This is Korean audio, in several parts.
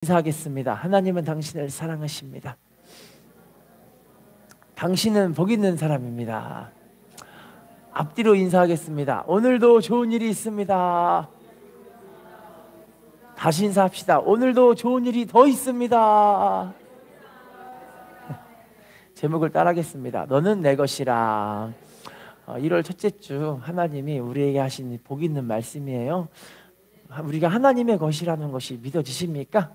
인사하겠습니다. 하나님은 당신을 사랑하십니다. 당신은 복 있는 사람입니다. 앞뒤로 인사하겠습니다. 오늘도 좋은 일이 있습니다. 다시 인사합시다. 오늘도 좋은 일이 더 있습니다. 제목을 따라하겠습니다. 너는 내 것이라. 1월 첫째 주 하나님이 우리에게 하신 복 있는 말씀이에요. 우리가 하나님의 것이라는 것이 믿어지십니까?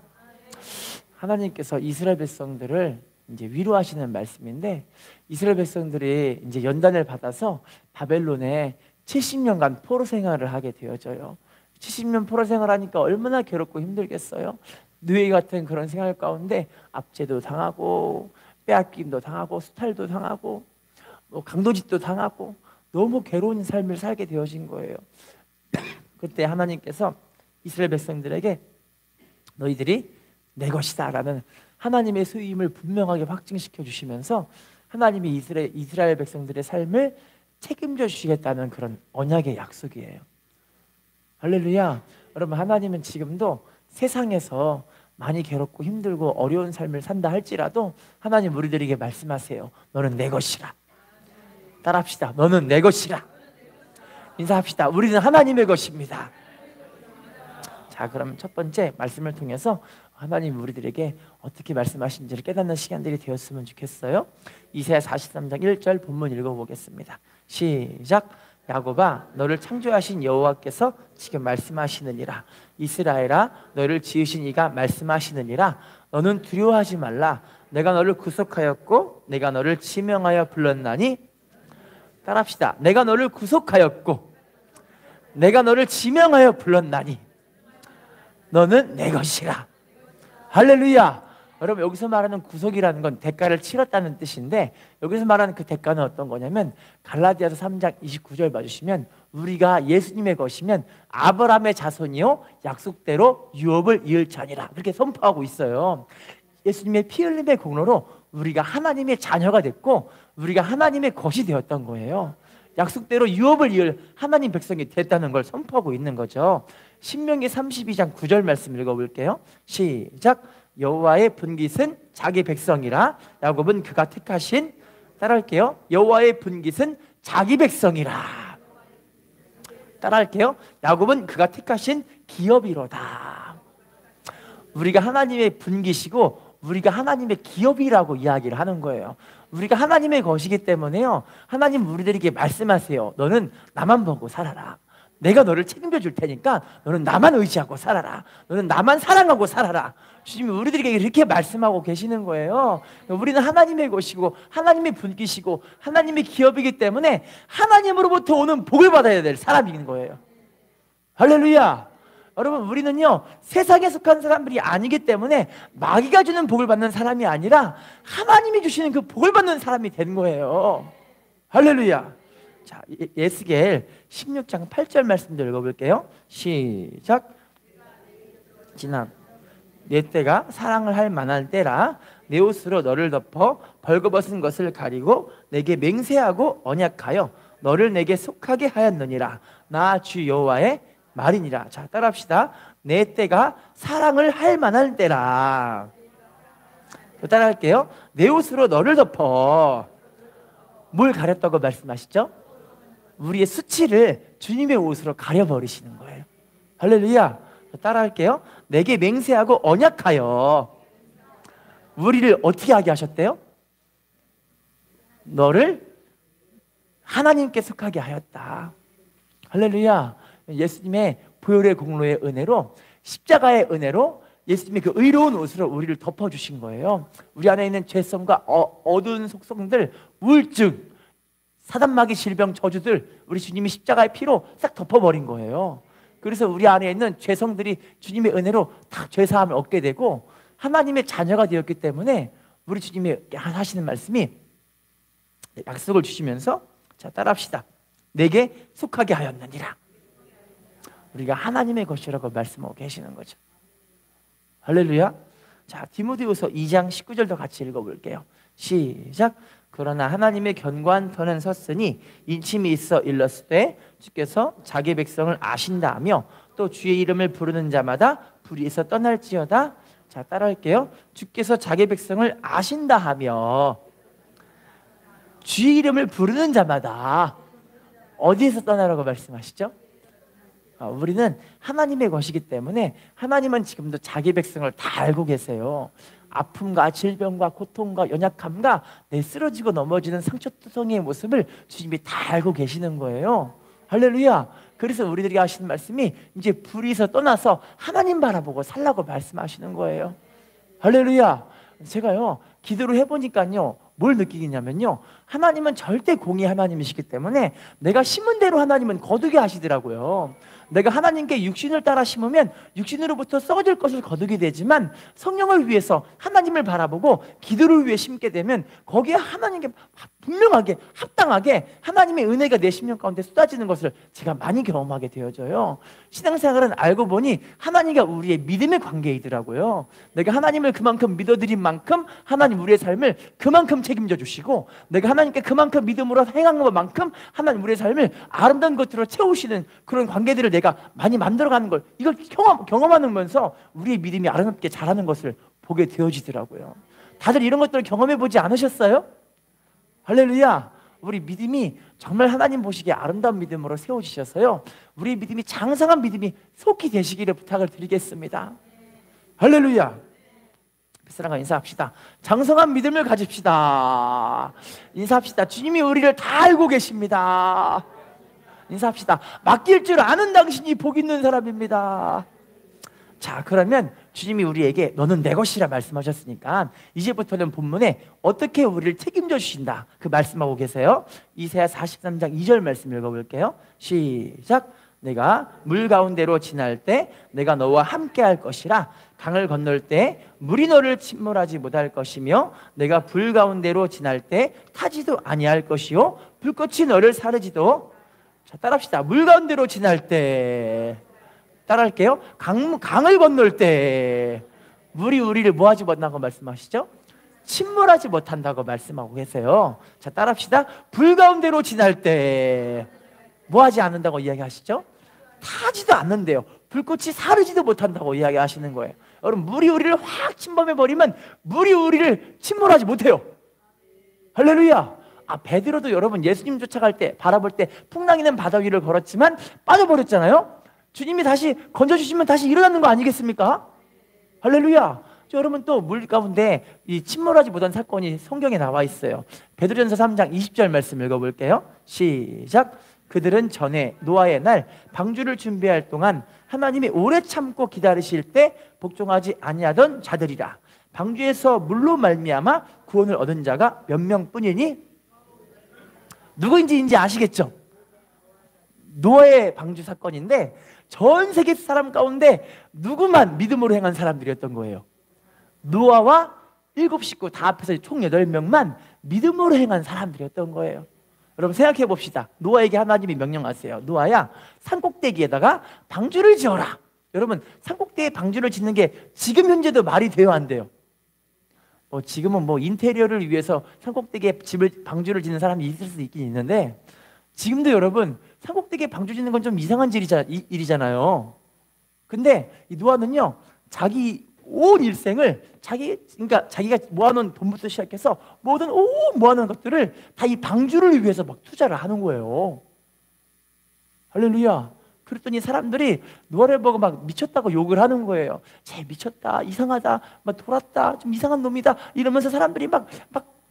하나님께서 이스라엘 백성들을 이제 위로하시는 말씀인데, 이스라엘 백성들이 이제 연단을 받아서 바벨론에 70년간 포로 생활을 하게 되어져요. 70년 포로 생활하니까 얼마나 괴롭고 힘들겠어요. 누에 같은 그런 생활 가운데 압제도 당하고 빼앗김도 당하고 수탈도 당하고 강도짓도 당하고 너무 괴로운 삶을 살게 되어진 거예요. 그때 하나님께서 이스라엘 백성들에게 너희들이 내 것이다 라는 하나님의 소유임을 분명하게 확증시켜 주시면서 하나님이 이스라엘 백성들의 삶을 책임져 주시겠다는 그런 언약의 약속이에요. 할렐루야. 여러분, 하나님은 지금도 세상에서 많이 괴롭고 힘들고 어려운 삶을 산다 할지라도 하나님 우리들에게 말씀하세요. 너는 내 것이라. 따라합시다. 너는 내 것이라. 인사합시다. 우리는 하나님의 것입니다. 자, 그럼 첫 번째 말씀을 통해서 하나님 우리들에게 어떻게 말씀하신지를 깨닫는 시간들이 되었으면 좋겠어요. 이사야 43장 1절 본문 읽어보겠습니다. 시작. 야곱아, 너를 창조하신 여호와께서 지금 말씀하시느니라. 이스라엘아, 너를 지으신 이가 말씀하시느니라. 너는 두려워하지 말라. 내가 너를 구속하였고 내가 너를 지명하여 불렀나니. 따라합시다. 내가 너를 구속하였고 내가 너를 지명하여 불렀나니 너는 내 것이라. 할렐루야. 여러분, 여기서 말하는 구속이라는 건 대가를 치렀다는 뜻인데, 여기서 말하는 그 대가는 어떤 거냐면 갈라디아서 3장 29절 봐주시면 우리가 예수님의 것이면 아브라함의 자손이요 약속대로 유업을 이을 자니라 그렇게 선포하고 있어요. 예수님의 피 흘림의 공로로 우리가 하나님의 자녀가 됐고 우리가 하나님의 것이 되었던 거예요. 약속대로 유업을 이을 하나님 백성이 됐다는 걸 선포하고 있는 거죠. 신명기 32장 9절 말씀 읽어볼게요. 시작. 여호와의 분깃은 자기 백성이라. 야곱은 그가 택하신. 따라할게요. 여호와의 분깃은 자기 백성이라. 따라할게요. 야곱은 그가 택하신 기업이로다. 우리가 하나님의 분깃이고 우리가 하나님의 기업이라고 이야기를 하는 거예요. 우리가 하나님의 것이기 때문에요, 하나님 우리들에게 말씀하세요. 너는 나만 보고 살아라. 내가 너를 책임져 줄 테니까 너는 나만 의지하고 살아라. 너는 나만 사랑하고 살아라. 주님이 우리들에게 이렇게 말씀하고 계시는 거예요. 우리는 하나님의 것이고 하나님의 분깃이고 하나님의 기업이기 때문에 하나님으로부터 오는 복을 받아야 될 사람인 거예요. 할렐루야. 여러분, 우리는요 세상에 속한 사람들이 아니기 때문에 마귀가 주는 복을 받는 사람이 아니라 하나님이 주시는 그 복을 받는 사람이 된 거예요. 할렐루야. 자, 에스겔 16장 8절 말씀도 읽어볼게요. 시작. 지난 내 때가 사랑을 할 만한 때라. 내 옷으로 너를 덮어 벌거벗은 것을 가리고 내게 맹세하고 언약하여 너를 내게 속하게 하였느니라. 나 주 여호와의 말이니라. 자, 따라합시다. 내 때가 사랑을 할 만한 때라. 또 따라할게요. 내 옷으로 너를 덮어. 뭘 가렸다고 말씀하시죠? 우리의 수치를 주님의 옷으로 가려버리시는 거예요. 할렐루야. 따라할게요. 내게 맹세하고 언약하여. 우리를 어떻게 하게 하셨대요? 너를 하나님께 속하게 하였다. 할렐루야. 예수님의 보혈의 공로의 은혜로, 십자가의 은혜로 예수님의 그 의로운 옷으로 우리를 덮어주신 거예요. 우리 안에 있는 죄성과 어두운 속성들, 우울증, 사단마귀 질병 저주들 우리 주님이 십자가의 피로 싹 덮어버린 거예요. 그래서 우리 안에 있는 죄성들이 주님의 은혜로 다 죄사함을 얻게 되고 하나님의 자녀가 되었기 때문에 우리 주님이 하시는 말씀이 약속을 주시면서, 자, 따라합시다. 내게 속하게 하였느니라. 우리가 하나님의 것이라고 말씀하고 계시는 거죠. 할렐루야. 자, 디모데후서 2장 19절도 같이 읽어볼게요. 시작. 그러나 하나님의 견고한 터는 섰으니 인침이 있어 일렀을 때 주께서 자기 백성을 아신다며 또 주의 이름을 부르는 자마다 불의에서 떠날지어다. 자, 따라할게요. 주께서 자기 백성을 아신다 하며 주의 이름을 부르는 자마다 어디에서 떠나라고 말씀하시죠? 우리는 하나님의 것이기 때문에 하나님은 지금도 자기 백성을 다 알고 계세요. 아픔과 질병과 고통과 연약함과 내 쓰러지고 넘어지는 상처투성이의 모습을 주님이 다 알고 계시는 거예요. 할렐루야. 그래서 우리들이 하시는 말씀이 이제 불의에서 떠나서 하나님 바라보고 살라고 말씀하시는 거예요. 할렐루야. 제가요 기도를 해보니까요 뭘 느끼겠냐면요, 하나님은 절대 공의 하나님이시기 때문에 내가 심은 대로 하나님은 거두게 하시더라고요. 내가 하나님께 육신을 따라 심으면 육신으로부터 썩어질 것을 거두게 되지만 성령을 위해서 하나님을 바라보고 기도를 위해 심게 되면 거기에 하나님께 분명하게 합당하게 하나님의 은혜가 내 심령 가운데 쏟아지는 것을 제가 많이 경험하게 되어져요. 신앙생활은 알고 보니 하나님과 우리의 믿음의 관계이더라고요. 내가 하나님을 그만큼 믿어드린 만큼 하나님 우리의 삶을 그만큼 책임져 주시고, 내가 하나님께 그만큼 믿음으로 행한 것만큼 하나님 우리의 삶을 아름다운 것들로 채우시는 그런 관계들을 내가 많이 만들어가는 걸, 이걸 경험하면서 우리의 믿음이 아름답게 자라는 것을 보게 되어지더라고요. 다들 이런 것들을 경험해 보지 않으셨어요? 할렐루야. 우리 믿음이 정말 하나님 보시기에 아름다운 믿음으로 세워지셔서요, 우리 믿음이 장성한 믿음이 속히 되시기를 부탁을 드리겠습니다. 할렐루야. 사랑과 인사합시다. 장성한 믿음을 가집시다. 인사합시다. 주님이 우리를 다 알고 계십니다. 인사합시다. 맡길 줄 아는 당신이 복 있는 사람입니다. 자, 그러면 주님이 우리에게 너는 내 것이라 말씀하셨으니까 이제부터는 본문에 어떻게 우리를 책임져 주신다 그 말씀하고 계세요. 이사야 43장 2절 말씀 읽어볼게요. 시작. 내가 물 가운데로 지날 때 내가 너와 함께 할 것이라. 강을 건널 때 물이 너를 침몰하지 못할 것이며 내가 불 가운데로 지날 때 타지도 아니할 것이요 불꽃이 너를 사르지도. 자, 따라합시다. 물 가운데로 지날 때, 따라할게요. 강을 건널 때 물이 우리를 뭐하지 못한다고 말씀하시죠? 침몰하지 못한다고 말씀하고 계세요. 자, 따라합시다. 불 가운데로 지날 때 뭐하지 않는다고 이야기하시죠? 타지도 않는데요. 불꽃이 사르지도 못한다고 이야기하시는 거예요. 여러분, 물이 우리를 확 침범해버리면 물이 우리를 침몰하지 못해요. 할렐루야. 베드로도 여러분 예수님 쫓아갈 때 바라볼 때 풍랑이는 바다 위를 걸었지만 빠져버렸잖아요. 주님이 다시 건져주시면 다시 일어나는 거 아니겠습니까? 할렐루야. 여러분, 또 물 가운데 이 침몰하지 못한 사건이 성경에 나와 있어요. 베드로전서 3장 20절 말씀 읽어볼게요. 시작. 그들은 전에 노아의 날 방주를 준비할 동안 하나님이 오래 참고 기다리실 때 복종하지 아니하던 자들이라. 방주에서 물로 말미암아 구원을 얻은 자가 몇 명뿐이니. 누구인지 아시겠죠? 노아의 방주 사건인데 전 세계 사람 가운데 누구만 믿음으로 행한 사람들이었던 거예요. 노아와 7식구 다 합해서 총 8명만 믿음으로 행한 사람들이었던 거예요. 여러분, 생각해 봅시다. 노아에게 하나님이 명령하세요. 노아야, 산꼭대기에다가 방주를 지어라. 여러분, 산꼭대기에 방주를 짓는 게 지금 현재도 말이 돼요, 안 돼요? 지금은 인테리어를 위해서 산꼭대기에 방주를 짓는 사람이 있을 수 있긴 있는데, 지금도 여러분 산꼭대기에 방주 짓는 건 좀 이상한 일이잖아요. 근데 이 노아는요, 자기 온 일생을 그러니까 자기가 모아놓은 돈부터 시작해서 모든 모아놓은 것들을 다 이 방주를 위해서 막 투자를 하는 거예요. 할렐루야. 그랬더니 사람들이 노아를 보고 막 미쳤다고 욕을 하는 거예요. 쟤 미쳤다, 이상하다, 막 돌았다, 좀 이상한 놈이다 이러면서 사람들이 막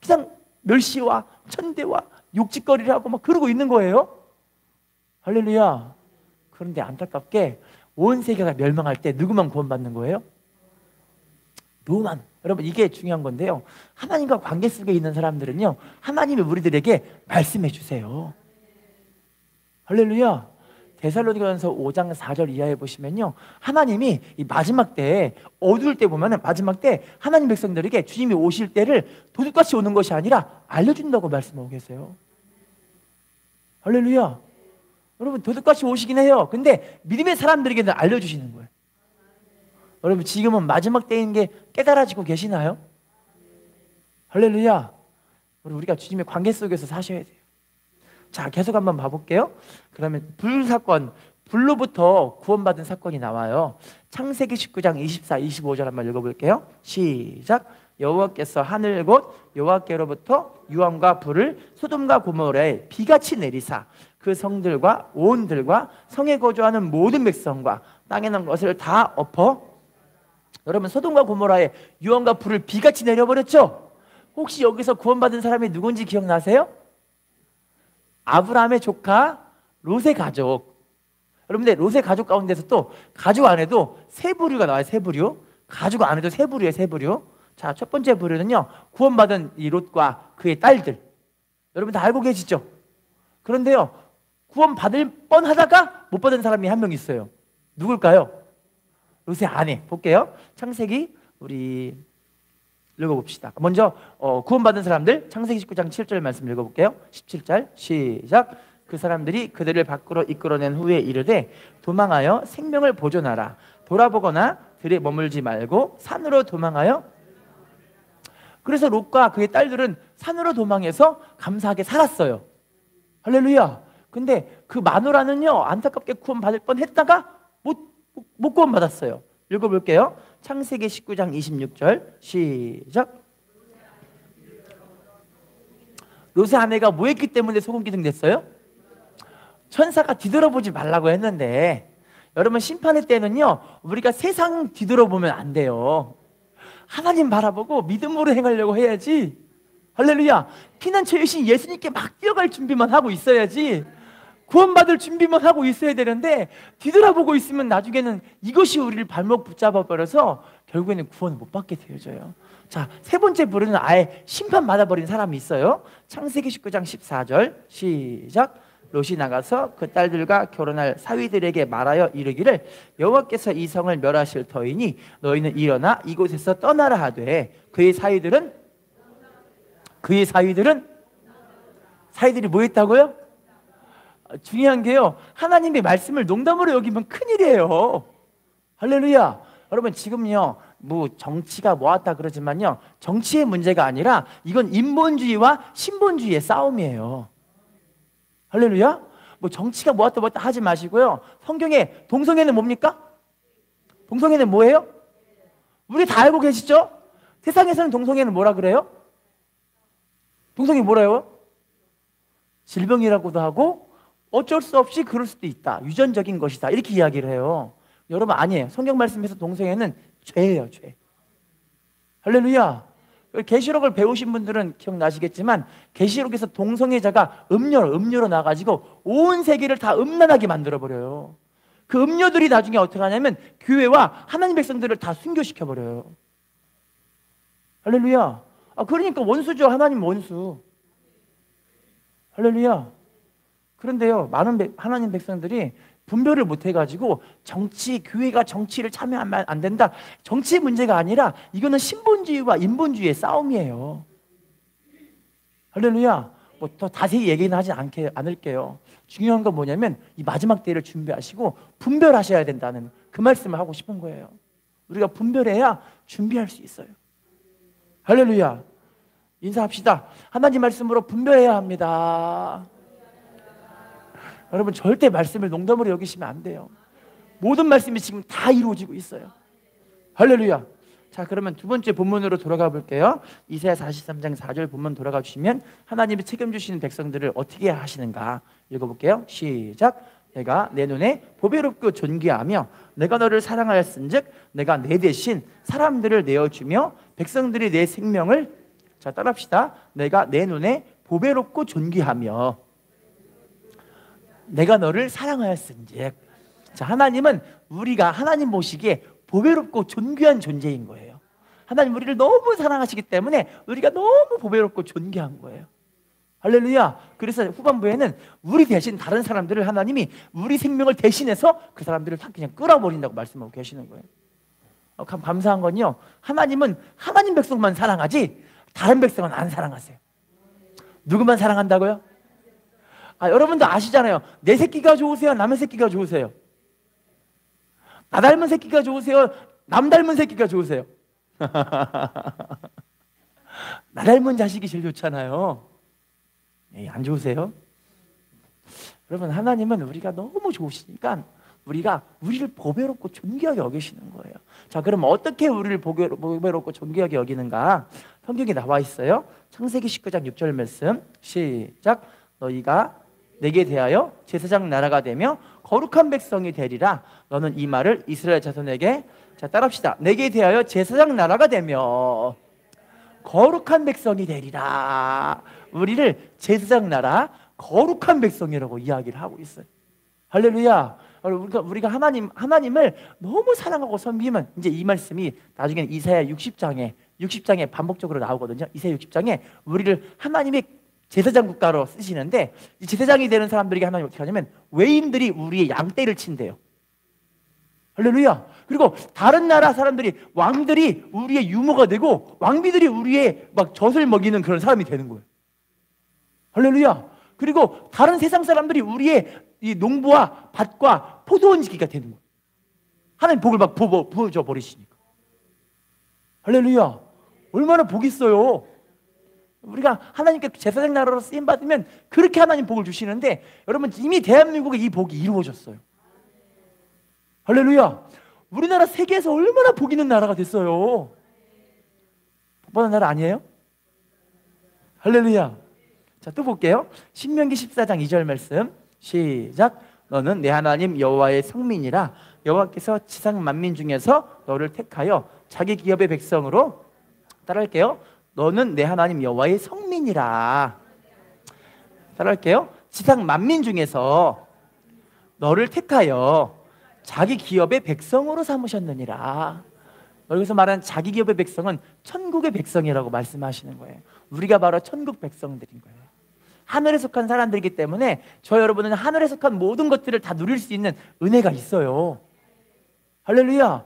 그냥 멸시와 천대와 욕짓거리를 하고 막 그러고 있는 거예요. 할렐루야. 그런데 안타깝게 온 세계가 멸망할 때 누구만 구원받는 거예요? 노아만. 여러분, 이게 중요한 건데요, 하나님과 관계 속에 있는 사람들은요, 하나님이 우리들에게 말씀해 주세요. 할렐루야. 데살로니가전서 5장 4절 이하에 보시면요, 하나님이 이 마지막 때, 어두울 때 보면은 마지막 때 하나님 백성들에게 주님이 오실 때를 도둑같이 오는 것이 아니라 알려준다고 말씀하고 계세요. 할렐루야. 여러분, 도둑같이 오시긴 해요. 근데 믿음의 사람들에게는 알려주시는 거예요. 여러분, 지금은 마지막 때인 게 깨달아지고 계시나요? 할렐루야. 우리가 주님의 관계 속에서 사셔야 돼요. 자, 계속 한번 봐볼게요. 그러면 불사건, 불로부터 구원받은 사건이 나와요. 창세기 19장 24, 25절 한번 읽어볼게요. 시작. 여호와께서 하늘 곧 여호와께로부터 유황과 불을 소돔과 고모라에 비같이 내리사 그 성들과 온들과 성에 거주하는 모든 백성과 땅에 있는 것을 다 엎어. 여러분, 소돔과 고모라에 유황과 불을 비같이 내려버렸죠? 혹시 여기서 구원받은 사람이 누군지 기억나세요? 아브라함의 조카 롯의 가족. 여러분들, 롯의 가족 가운데서 또 가족 안에도 세 부류가 나와요. 세 부류. 가족 안에도 세 부류예요. 세 부류. 자, 첫 번째 부류는요, 구원받은 이 롯과 그의 딸들. 여러분 다 알고 계시죠? 그런데요, 구원받을 뻔하다가 못 받은 사람이 한 명 있어요. 누굴까요? 롯의 아내. 볼게요. 창세기 우리 읽어봅시다. 먼저 구원받은 사람들, 창세기 19장 7절 말씀 읽어볼게요. 17절 시작. 그 사람들이 그들을 밖으로 이끌어낸 후에 이르되 도망하여 생명을 보존하라. 돌아보거나 들에 머물지 말고 산으로 도망하여. 그래서 롯과 그의 딸들은 산으로 도망해서 감사하게 살았어요. 할렐루야. 근데 그 마누라는요, 안타깝게 구원받을 뻔했다가 못 구원받았어요. 읽어볼게요. 창세기 19장 26절 시작. 롯의 아내가 뭐 했기 때문에 소금기둥 됐어요? 천사가 뒤돌아보지 말라고 했는데, 여러분, 심판의 때는요, 우리가 세상 뒤돌아보면 안 돼요. 하나님 바라보고 믿음으로 행하려고 해야지. 할렐루야. 피난처 여신 예수님께 막 뛰어갈 준비만 하고 있어야지. 구원받을 준비만 하고 있어야 되는데, 뒤돌아보고 있으면 나중에는 이것이 우리를 발목 붙잡아 버려서 결국에는 구원을 못 받게 되어져요. 자, 세 번째 부류는 아예 심판받아버린 사람이 있어요. 창세기 19장 14절 시작. 롯이 나가서 그 딸들과 결혼할 사위들에게 말하여 이르기를 여호와께서 이 성을 멸하실 터이니 너희는 일어나 이곳에서 떠나라 하되 그의 사위들이 뭐 했다고요? 중요한 게요, 하나님의 말씀을 농담으로 여기면 큰일이에요. 할렐루야. 여러분, 지금요, 뭐 정치가 모았다 그러지만요, 정치의 문제가 아니라 이건 인본주의와 신본주의의 싸움이에요. 할렐루야. 뭐 정치가 모았다 하지 마시고요, 성경에 동성애는 뭡니까? 동성애는 뭐예요? 우리 다 알고 계시죠? 세상에서는 동성애는 뭐라 그래요? 동성애 뭐라요? 질병이라고도 하고 어쩔 수 없이 그럴 수도 있다, 유전적인 것이다, 이렇게 이야기를 해요. 여러분, 아니에요. 성경 말씀에서 동성애는 죄예요. 죄. 할렐루야. 계시록을 배우신 분들은 기억나시겠지만 계시록에서 동성애자가 음료로 나가지고 온 세계를 다 음란하게 만들어버려요. 그 음료들이 나중에 어떻게 하냐면 교회와 하나님 백성들을 다 순교시켜버려요. 할렐루야. 그러니까 원수죠. 하나님 원수. 할렐루야. 그런데요, 많은 하나님 백성들이 분별을 못 해가지고 교회가 정치를 참여하면 안 된다, 정치 문제가 아니라 이거는 신본주의와 인본주의의 싸움이에요. 할렐루야. 뭐 더 자세히 얘기는 하지 않을게요. 중요한 건 뭐냐면 이 마지막 때를 준비하시고 분별하셔야 된다는 그 말씀을 하고 싶은 거예요. 우리가 분별해야 준비할 수 있어요. 할렐루야. 인사합시다. 하나님 말씀으로 분별해야 합니다. 여러분, 절대 말씀을 농담으로 여기시면 안 돼요. 모든 말씀이 지금 다 이루어지고 있어요. 할렐루야. 자, 그러면 두 번째 본문으로 돌아가 볼게요. 이사야 43장 4절 본문 돌아가 주시면 하나님이 책임주시는 백성들을 어떻게 하시는가 읽어볼게요. 시작. 내가 내 눈에 보배롭고 존귀하며 내가 너를 사랑하였은즉 내가 내 대신 사람들을 내어주며 백성들이 내 생명을, 자, 따라합시다. 내가 내 눈에 보배롭고 존귀하며 내가 너를 사랑하였은즉. 자, 하나님은 우리가 하나님 보시기에 보배롭고 존귀한 존재인 거예요. 하나님 우리를 너무 사랑하시기 때문에 우리가 너무 보배롭고 존귀한 거예요. 할렐루야. 그래서 후반부에는 우리 대신 다른 사람들을 하나님이 우리 생명을 대신해서 그 사람들을 다 그냥 끌어버린다고 말씀하고 계시는 거예요. 감사한 건요, 하나님은 하나님 백성만 사랑하지 다른 백성은 안 사랑하세요. 누구만 사랑한다고요? 여러분도 아시잖아요. 내 새끼가 좋으세요? 남의 새끼가 좋으세요? 나 닮은 새끼가 좋으세요? 남 닮은 새끼가 좋으세요? 나 닮은 자식이 제일 좋잖아요. 안 좋으세요? 여러분, 하나님은 우리가 너무 좋으시니까 우리가 우리를 보배롭고 존귀하게 여기시는 거예요. 자, 그럼 어떻게 우리를 보배롭고 존귀하게 여기는가? 성경에 나와 있어요. 창세기 19장 6절 말씀 시작. 너희가 내게 대하여 제사장 나라가 되며 거룩한 백성이 되리라. 너는 이 말을 이스라엘 자손에게, 자, 따라합시다. 내게 대하여 제사장 나라가 되며 거룩한 백성이 되리라. 우리를 제사장 나라, 거룩한 백성이라고 이야기를 하고 있어요. 할렐루야. 우리가 하나님을 너무 사랑하고 섬기면, 이제 이 말씀이 나중에는 이사야 60장에 반복적으로 나오거든요. 이사야 60장에 우리를 하나님의 제사장 국가로 쓰시는데, 이 제사장이 되는 사람들에게 하나님 어떻게 하냐면 외인들이 우리의 양떼를 친대요. 할렐루야. 그리고 다른 나라 사람들이, 왕들이 우리의 유모가 되고 왕비들이 우리의 막 젖을 먹이는 그런 사람이 되는 거예요. 할렐루야. 그리고 다른 세상 사람들이 우리의 이 농부와 밭과 포도원 지기가 되는 거예요. 하나님 복을 막 부어줘 버리시니까. 할렐루야. 얼마나 복이 있어요. 우리가 하나님께 제사장 나라로 쓰임 받으면 그렇게 하나님 복을 주시는데, 여러분, 이미 대한민국에 이 복이 이루어졌어요. 할렐루야. 우리나라 세계에서 얼마나 복 있는 나라가 됐어요. 복 받는 나라 아니에요? 할렐루야. 자, 또 볼게요. 신명기 14장 2절 말씀 시작. 너는 내 하나님 여호와의 성민이라. 여호와께서 지상 만민 중에서 너를 택하여 자기 기업의 백성으로, 따라할게요. 너는 내 하나님 여호와의 성민이라. 따라할게요. 지상 만민 중에서 너를 택하여 자기 기업의 백성으로 삼으셨느니라. 여기서 말하는 자기 기업의 백성은 천국의 백성이라고 말씀하시는 거예요. 우리가 바로 천국 백성들인 거예요. 하늘에 속한 사람들이기 때문에 저 여러분은 하늘에 속한 모든 것들을 다 누릴 수 있는 은혜가 있어요. 할렐루야.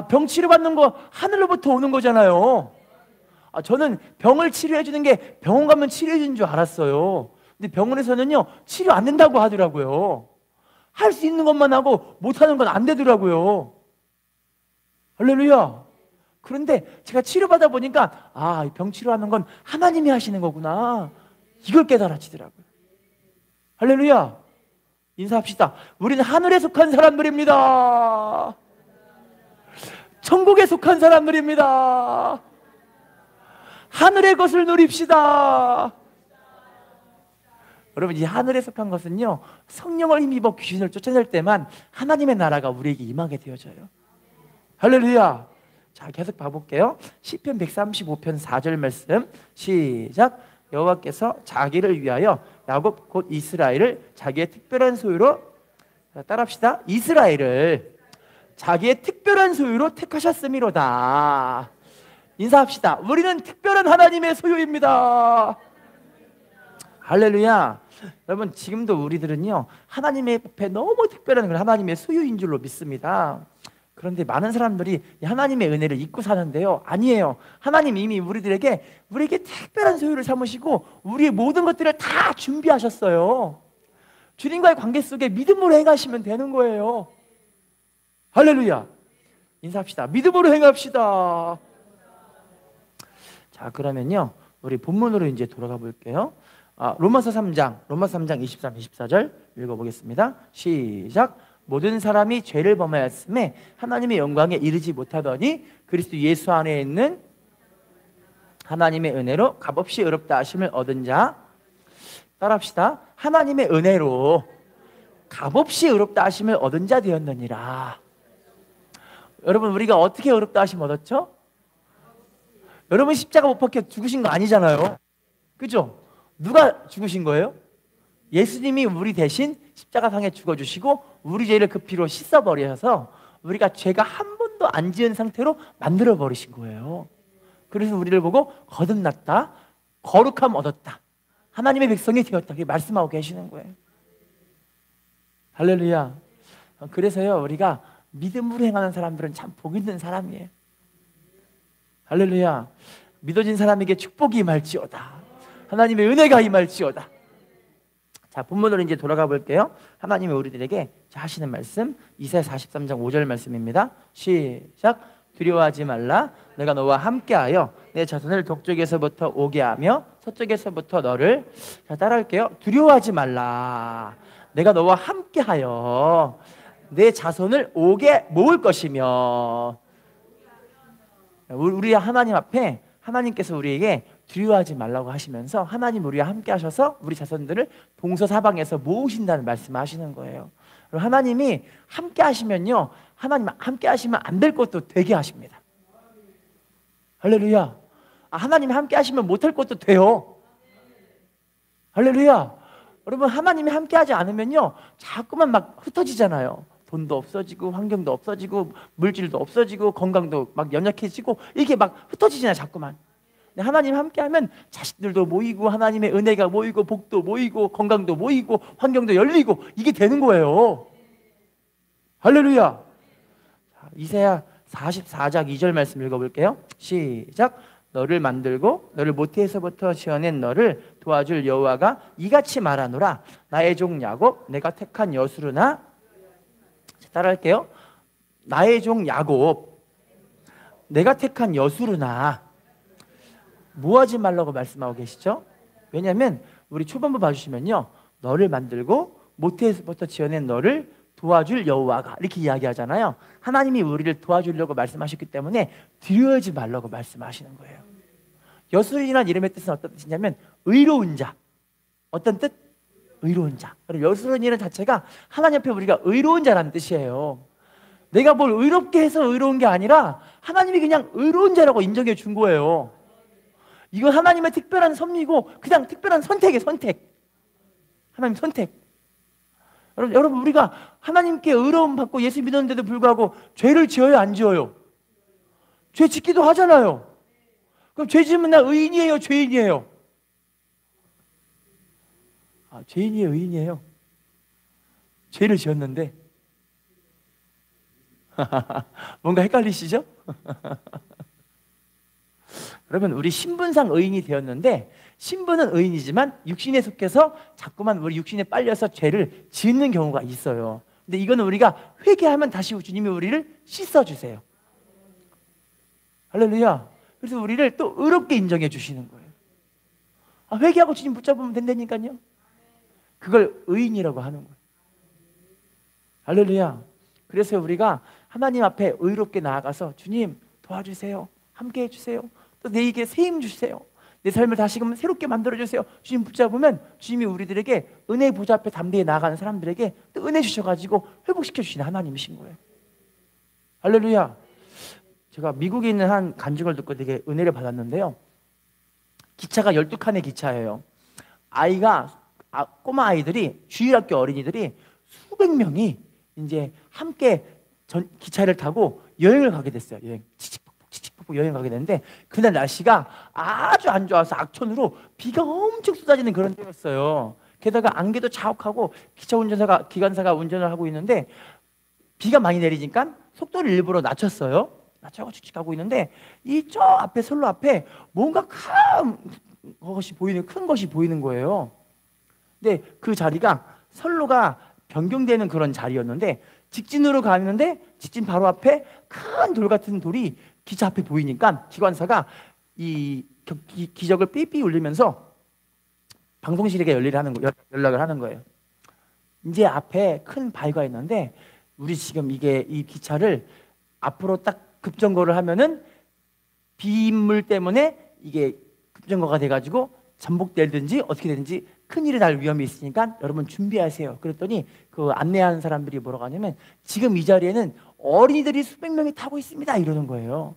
병 치료받는 거 하늘로부터 오는 거잖아요. 저는 병을 치료해 주는 게 병원 가면 치료해 주는 줄 알았어요. 근데 병원에서는요, 치료 안 된다고 하더라고요. 할 수 있는 것만 하고 못하는 건 안 되더라고요. 할렐루야. 그런데 제가 치료받아 보니까 병 치료하는 건 하나님이 하시는 거구나, 이걸 깨달아지더라고요. 할렐루야. 인사합시다. 우리는 하늘에 속한 사람들입니다. 천국에 속한 사람들입니다. 하늘의 것을 누립시다. 여러분, 이 하늘에 속한 것은요, 성령을 힘입어 귀신을 쫓아낼 때만 하나님의 나라가 우리에게 임하게 되어져요. 할렐루야. 자, 계속 봐볼게요. 시편 135편 4절 말씀 시작. 여호와께서 자기를 위하여 야곱 곧 이스라엘을 자기의 특별한 소유로, 따라합시다. 이스라엘을 자기의 특별한 소유로 택하셨음이로다. 인사합시다. 우리는 특별한 하나님의 소유입니다. 할렐루야. 여러분, 지금도 우리들은요, 하나님의 앞에 너무 특별한 걸 하나님의 소유인 줄로 믿습니다. 그런데 많은 사람들이 하나님의 은혜를 잊고 사는데요, 아니에요. 하나님 이미 우리에게 특별한 소유를 삼으시고 우리의 모든 것들을 다 준비하셨어요. 주님과의 관계 속에 믿음으로 행하시면 되는 거예요. 할렐루야. 인사합시다. 믿음으로 행합시다. 자, 그러면요, 우리 본문으로 이제 돌아가 볼게요. 로마서 3장 23, 24절 읽어보겠습니다. 시작. 모든 사람이 죄를 범하였음에 하나님의 영광에 이르지 못하더니 그리스도 예수 안에 있는 하나님의 은혜로 값없이 의롭다 하심을 얻은 자. 따라합시다. 하나님의 은혜로 값없이 의롭다 하심을 얻은 자 되었느니라. 여러분, 우리가 어떻게 의롭다 하심 얻었죠? 여러분, 십자가 못 박혀 죽으신 거 아니잖아요. 그죠? 누가 죽으신 거예요? 예수님이 우리 대신 십자가상에 죽어주시고 우리 죄를 그 피로 씻어버려서 우리가 죄가 한 번도 안 지은 상태로 만들어버리신 거예요. 그래서 우리를 보고 거듭났다, 거룩함 얻었다, 하나님의 백성이 되었다, 그렇게 말씀하고 계시는 거예요. 할렐루야. 그래서요, 우리가 믿음으로 행하는 사람들은 참 복 있는 사람이에요. 할렐루야. 믿어진 사람에게 축복이 임할지어다, 하나님의 은혜가 임할지어다. 자, 본문으로 이제 돌아가 볼게요. 하나님이 우리들에게 하시는 말씀, 이사야 43장 5절 말씀입니다. 시작. 두려워하지 말라. 내가 너와 함께하여 내 자손을 동쪽에서부터 오게 하며 서쪽에서부터 너를, 자, 따라할게요. 두려워하지 말라. 내가 너와 함께하여 내 자손을 오게 모을 것이며. 우리 하나님 앞에 하나님께서 우리에게 두려워하지 말라고 하시면서 하나님 우리와 함께 하셔서 우리 자손들을 동서사방에서 모으신다는 말씀을 하시는 거예요. 하나님이 함께 하시면요, 하나님 함께 하시면 안 될 것도 되게 하십니다. 할렐루야. 하나님이 함께 하시면 못할 것도 돼요. 할렐루야. 여러분, 하나님이 함께 하지 않으면요 자꾸만 막 흩어지잖아요. 돈도 없어지고 환경도 없어지고 물질도 없어지고 건강도 막 연약해지고 이게 막 흩어지잖아요, 자꾸만. 근데 하나님 함께하면 자식들도 모이고 하나님의 은혜가 모이고 복도 모이고 건강도 모이고 환경도 열리고 이게 되는 거예요. 할렐루야. 이사야 44장 2절 말씀 읽어볼게요. 시작. 너를 만들고 너를 모태에서부터 지어낸 너를 도와줄 여호와가 이같이 말하노라. 나의 종 야곱 내가 택한 여수르나. 따라할게요. 나의 종 야곱 내가 택한 여수르나. 뭐 하지 말라고 말씀하고 계시죠? 왜냐하면 우리 초반부 봐주시면요, 너를 만들고 모태에서부터 지어낸 너를 도와줄 여호와가 이렇게 이야기하잖아요. 하나님이 우리를 도와주려고 말씀하셨기 때문에 두려워하지 말라고 말씀하시는 거예요. 여수르라는 이름의 뜻은 어떤 뜻이냐면 의로운 자. 어떤 뜻? 의로운 자. 여수르라는 자체가 하나님 앞에 우리가 의로운 자라는 뜻이에요. 내가 뭘 의롭게 해서 의로운 게 아니라 하나님이 그냥 의로운 자라고 인정해 준 거예요. 이건 하나님의 특별한 섭리고 그냥 특별한 선택이에요. 선택. 하나님 선택. 여러분 우리가 하나님께 의로움 받고 예수 믿었는데도 불구하고 죄를 지어요, 안 지어요? 죄 짓기도 하잖아요. 그럼 죄 지으면 나 의인이에요, 죄인이에요? 죄인이에요, 의인이에요? 죄를 지었는데 뭔가 헷갈리시죠? 여러분, 우리 신분상 의인이 되었는데 신분은 의인이지만 육신에 속해서 자꾸만 우리 육신에 빨려서 죄를 짓는 경우가 있어요. 근데 이거는 우리가 회개하면 다시 주님이 우리를 씻어주세요. 할렐루야. 그래서 우리를 또 의롭게 인정해 주시는 거예요. 회개하고 주님 붙잡으면 된다니까요. 그걸 의인이라고 하는 거예요. 할렐루야. 그래서 우리가 하나님 앞에 의롭게 나아가서 주님 도와주세요, 함께 해주세요, 또 내게 세임 주세요, 내 삶을 다시금 새롭게 만들어주세요. 주님 붙잡으면 주님이 우리들에게 은혜의 보좌 앞에 담대히 나아가는 사람들에게 또 은혜 주셔가지고 회복시켜 주시는 하나님이신 거예요. 할렐루야. 제가 미국에 있는 한 간증을 듣고 되게 은혜를 받았는데요, 기차가 12칸의 기차예요. 꼬마 아이들이, 주일학교 어린이들이 수백 명이 이제 함께 기차를 타고 여행을 가게 됐어요. 치칙폭폭 여행 가게 됐는데 그날 날씨가 아주 안 좋아서 악천후로 비가 엄청 쏟아지는 그런 때였어요. 게다가 안개도 자욱하고 기관사가 운전을 하고 있는데 비가 많이 내리니까 속도를 일부러 낮췄어요. 낮춰서 쭉쭉 가고 있는데 저 앞에 선로 앞에 뭔가 큰 것이 보이는 거예요. 근데 그 자리가 선로가 변경되는 그런 자리였는데 직진으로 가는데 직진 바로 앞에 큰 돌 같은 돌이 기차 앞에 보이니까 기관사가 이 기적을 삐삐 울리면서 방송실에게 연락을 하는 거예요. 이제 앞에 큰 바위가 있는데 우리 지금 이 기차를 앞으로 딱 급정거를 하면은 비인물 때문에 이게 급정거가 돼가지고 전복되든지 어떻게 되든지 큰일이 날 위험이 있으니까 여러분 준비하세요. 그랬더니 그 안내하는 사람들이 뭐라고 하냐면 지금 이 자리에는 어린이들이 수백 명이 타고 있습니다 이러는 거예요.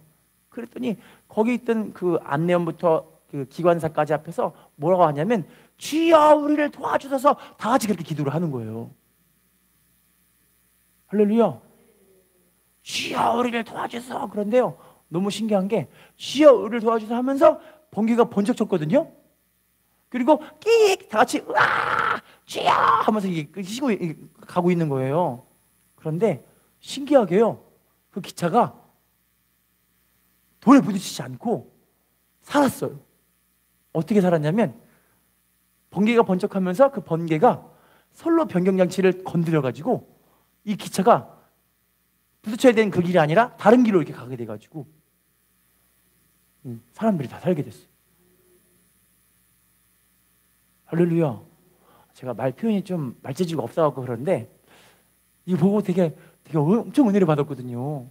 그랬더니 거기 있던 그 안내원부터 그 기관사까지 앞에서 뭐라고 하냐면 주여 우리를 도와주셔서 다 같이 그렇게 기도를 하는 거예요. 할렐루야. 주여 우리를 도와주셔서. 그런데요, 너무 신기한 게 주여 우리를 도와주셔서 하면서 번개가 번쩍 쳤거든요. 그리고 끼익 다 같이 으아 주여 하면서 쉬고 가고 있는 거예요. 그런데 신기하게요, 그 기차가 돌에 부딪히지 않고 살았어요. 어떻게 살았냐면 번개가 번쩍하면서 그 번개가 선로 변경장치를 건드려가지고 이 기차가 부딪혀야 되는 그 길이 아니라 다른 길로 이렇게 가게 돼가지고 사람들이 다 살게 됐어요. 할렐루야. 제가 말 표현이 좀 말재주가 없어갖고 그런데 이거 보고 되게 엄청 은혜를 받았거든요.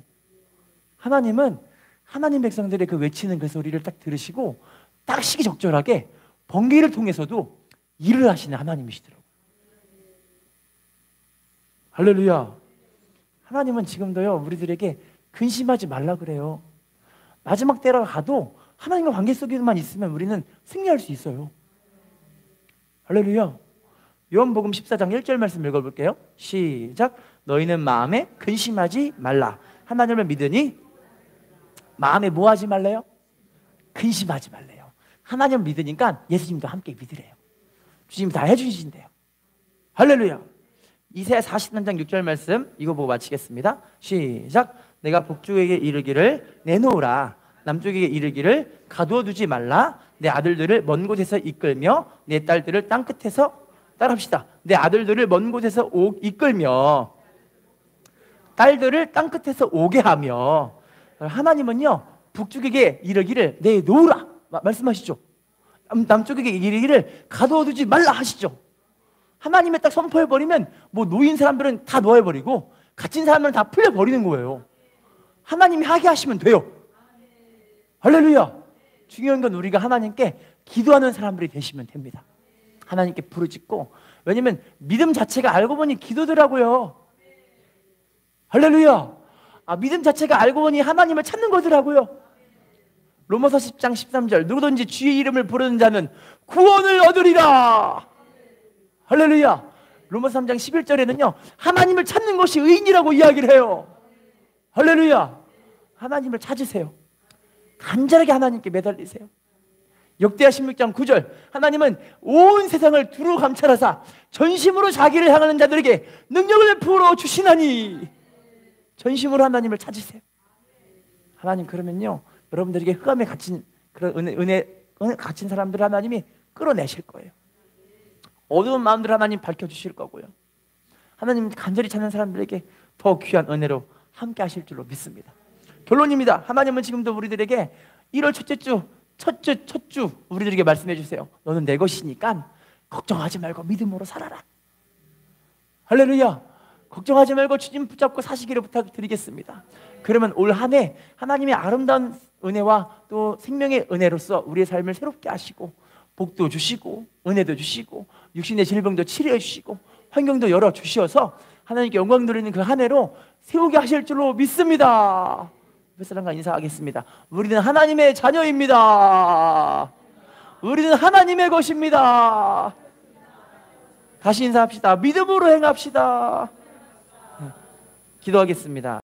하나님은 하나님 백성들의 그 외치는 그 소리를 딱 들으시고 딱 시기적절하게 번개를 통해서도 일을 하시는 하나님이시더라고요. 할렐루야. 하나님은 지금도요 우리들에게 근심하지 말라 그래요. 마지막 때가 가도 하나님과 관계 속에만 있으면 우리는 승리할 수 있어요. 할렐루야. 요한복음 14장 1절 말씀 읽어볼게요. 시작. 너희는 마음에 근심하지 말라. 하나님을 믿으니 마음에 뭐 하지 말래요? 근심하지 말래요. 하나님을 믿으니까 예수님도 함께 믿으래요. 주님이 다 해주신대요. 할렐루야. 이사야 43장 6절 말씀 이거 보고 마치겠습니다. 시작. 내가 북쪽에게 이르기를 내놓으라. 남쪽에게 이르기를 가두어 두지 말라. 내 아들들을 먼 곳에서 이끌며 내 딸들을 땅끝에서 따라합시다. 내 아들들을 먼 곳에서 이끌며 딸들을 땅끝에서 오게 하며. 하나님은요 북쪽에게 이르기를 내놓으라 말씀하시죠. 남쪽에게 이르기를 가두어 두지 말라 하시죠. 하나님의 딱 선포해버리면 뭐 놓인 사람들은 다 놓아버리고 갇힌 사람들은 다 풀려버리는 거예요. 하나님이 하게 하시면 돼요. 할렐루야. 중요한 건 우리가 하나님께 기도하는 사람들이 되시면 됩니다. 하나님께 부르짖고. 왜냐면 믿음 자체가 알고 보니 기도더라고요. 할렐루야. 믿음 자체가 알고 보니 하나님을 찾는 거더라고요. 로마서 10장 13절 누구든지 주의 이름을 부르는 자는 구원을 얻으리라. 할렐루야. 로마서 3장 11절에는요 하나님을 찾는 것이 의인이라고 이야기를 해요. 할렐루야. 하나님을 찾으세요. 간절하게 하나님께 매달리세요. 역대하 16장 9절 하나님은 온 세상을 두루 감찰하사 전심으로 자기를 향하는 자들에게 능력을 부어 주시나니. 전심으로 하나님을 찾으세요. 하나님 그러면요 여러분들에게 흑암에 갇힌 그런 은혜 갇힌 사람들 하나님이 끌어내실 거예요. 어두운 마음들 하나님 밝혀주실 거고요. 하나님 간절히 찾는 사람들에게 더 귀한 은혜로 함께 하실 줄로 믿습니다. 결론입니다. 하나님은 지금도 우리들에게 1월 첫째 주 첫 주 우리들에게 말씀해 주세요. 너는 내 것이니까 걱정하지 말고 믿음으로 살아라. 할렐루야. 걱정하지 말고 주님 붙잡고 사시기를 부탁드리겠습니다. 그러면 올 한 해 하나님의 아름다운 은혜와 또 생명의 은혜로서 우리의 삶을 새롭게 하시고 복도 주시고 은혜도 주시고 육신의 질병도 치료해 주시고 환경도 열어주셔서 하나님께 영광 돌리는 그 한 해로 세우게 하실 줄로 믿습니다. 옆에 사람과 인사하겠습니다. 우리는 하나님의 자녀입니다. 우리는 하나님의 것입니다. 다시 인사합시다. 믿음으로 행합시다. 기도하겠습니다.